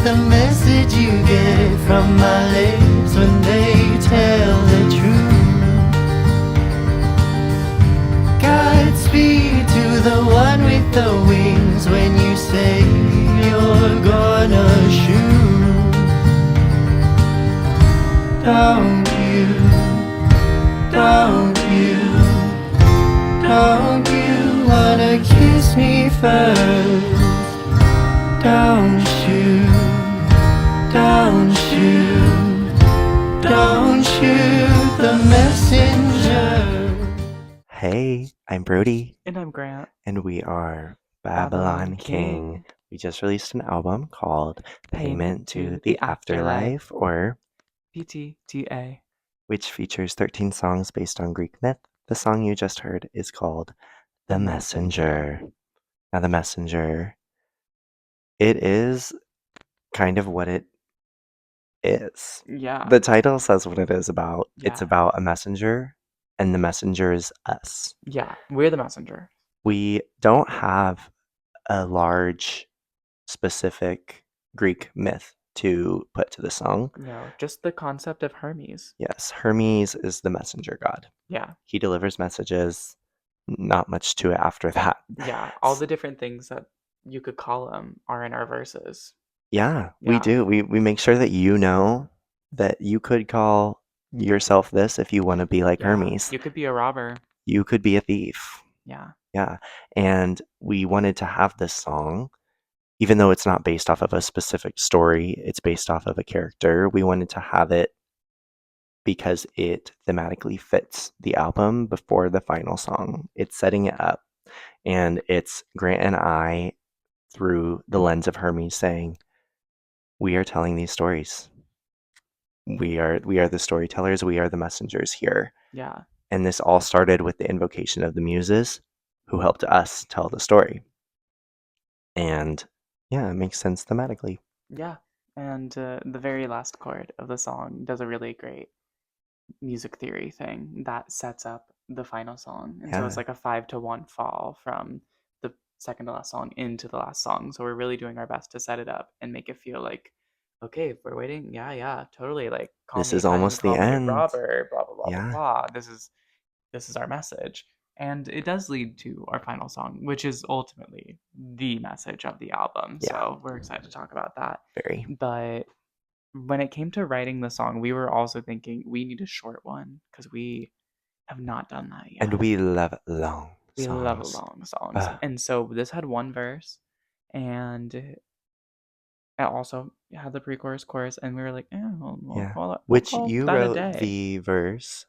the message you get from my lips when they tell the truth. Godspeed to the one with the wings when you say you're gonna shoot. Don't you wanna kiss me first? Don't shoot the messenger. Hey, I'm Brody. And I'm Grant. And we are Babylon King. We just released an album called Payment to the Afterlife, or PTTA, which features 13 songs based on Greek myth. The song you just heard is called The Messenger. Now, The Messenger, it is kind of what it is. Yeah. The title says what it is about. It's Yeah. about a messenger, and the messenger is us. Yeah, we're the messenger. We don't have a large, specific Greek myth to put to the song. No, just the concept of Hermes. Yes, Hermes is the messenger god. Yeah. He delivers messages, not much to it after that. Yeah, all the different things that you could call him are in our verses. Yeah, we Yeah. do. We make sure that you know that you could call yourself this if you want to be like Yeah. Hermes. You could be a robber. You could be a thief. Yeah. Yeah. And we wanted to have this song, even though it's not based off of a specific story, it's based off of a character. We wanted to have it because it thematically fits the album before the final song. It's setting it up. And it's Grant and I, through the lens of Hermes, saying, we are telling these stories. We are the storytellers. We are the messengers here. Yeah. And this all started with the invocation of the muses who helped us tell the story. And yeah, it makes sense thematically. Yeah. And the very last chord of the song does a really great music theory thing that sets up the final song. And so it's Yeah. like a 5-to-1 fall from the second to last song into the last song. So we're really doing our best to set it up and make it feel like, okay, if we're waiting, yeah, totally. Like, call This me is hun, almost the call me end. robber, blah blah blah Yeah. blah blah. This is our message. And it does lead to our final song, which is ultimately the message of the album. Yeah. So we're excited to talk about that. Very. But when it came to writing the song, we were also thinking we need a short one because we have not done that yet. And we love long We songs. love long songs. And so this had one verse, and it also had the pre-chorus, chorus, and we were like, we'll call it. Which call you that a wrote day. the verse,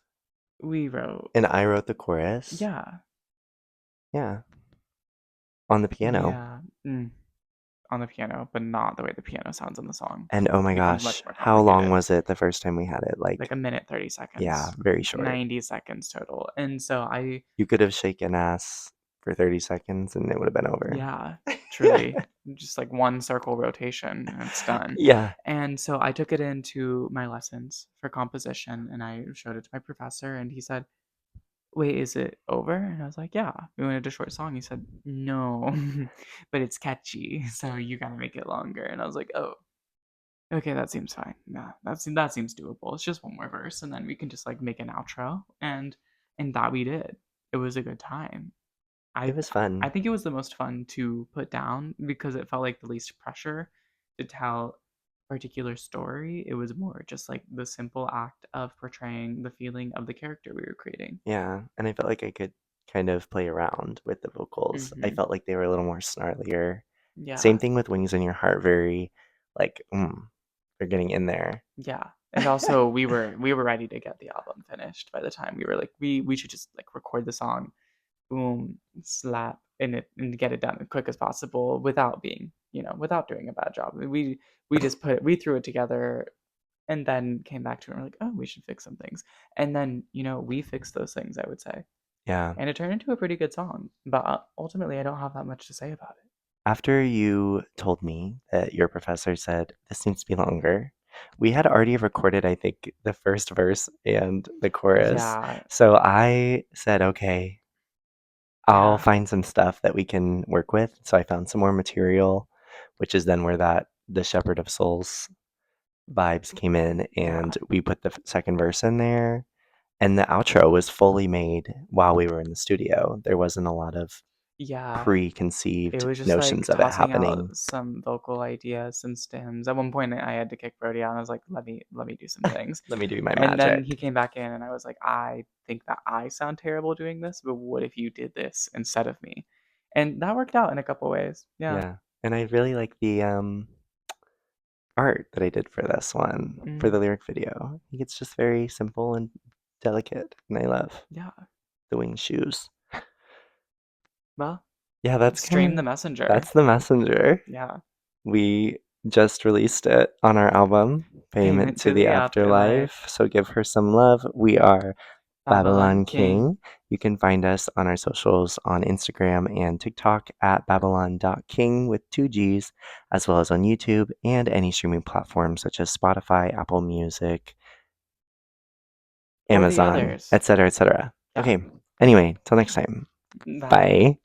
We wrote. and I wrote the chorus. Yeah. Yeah. On the piano. Yeah. On the piano, but not the way the piano sounds in the song. And oh my It becomes gosh, much more how long complicated. was it the first time we had it? Like a minute 30 seconds. Yeah, very short. 90 seconds total. And so You could have shaken ass for 30 seconds and it would have been over. Yeah, truly. Just like one circle rotation and it's done. Yeah. And so I took it into my lessons for composition and I showed it to my professor and he said, "Wait, is it over?" And I was like, "Yeah, we wanted a short song." He said, "No, but it's catchy, so you gotta make it longer." And I was like, "Oh, okay, that seems fine. Yeah, that seems doable. It's just one more verse, and then we can just like make an outro." And that we did. It was a good time. It was fun. I think it was the most fun to put down because it felt like the least pressure to tell a particular story. It was more just like the simple act of portraying the feeling of the character we were creating. Yeah, and I felt like I could kind of play around with the vocals. I felt like they were a little more snarlier. Yeah. Same thing with Wings in Your Heart, very like, they're getting in there. Yeah. And also we were ready to get the album finished by the time we were like, we should just like record the song, boom, slap in it and get it done as quick as possible without being, without doing a bad job. We just we threw it together and then came back to it and we're like, oh, we should fix some things. And then, we fixed those things, I would say. Yeah. And it turned into a pretty good song. But ultimately, I don't have that much to say about it. After you told me that your professor said this needs to be longer, we had already recorded, I think, the first verse and the chorus. Yeah. So I said, okay, I'll find some stuff that we can work with. So I found some more material, which is then where that the Shepherd of Souls vibes came in, Yeah. and we put the second verse in there. And the outro was fully made while we were in the studio. There wasn't a lot of Yeah. It preconceived was just like notions of it tossing out happening. some vocal ideas, some stems. At one point, I had to kick Brody out, and I was like, "Let me do some things." Let me do my And then he magic. came back in, and I was like, "I think that I sound terrible doing this, but what if you did this instead of me?" And that worked out in a couple ways. Yeah. Yeah. And I really like the art that I did for this one, for Mm, the lyric video. I think it's just very simple and delicate, and I love yeah. the winged shoes. Well, Yeah, that's kind stream the of messenger. that's the messenger. Yeah. We just released it on our album, Payment Payment to to the the afterlife. Afterlife. So give her some love. We are Babylon Babylon King. King. You can find us on our socials on Instagram and TikTok at babylon.king with two G's, as well as on YouTube and any streaming platforms such as Spotify, Apple Music, Or the Amazon, others. etc., etc. Yeah. Okay, anyway, till next time. Bye. Bye.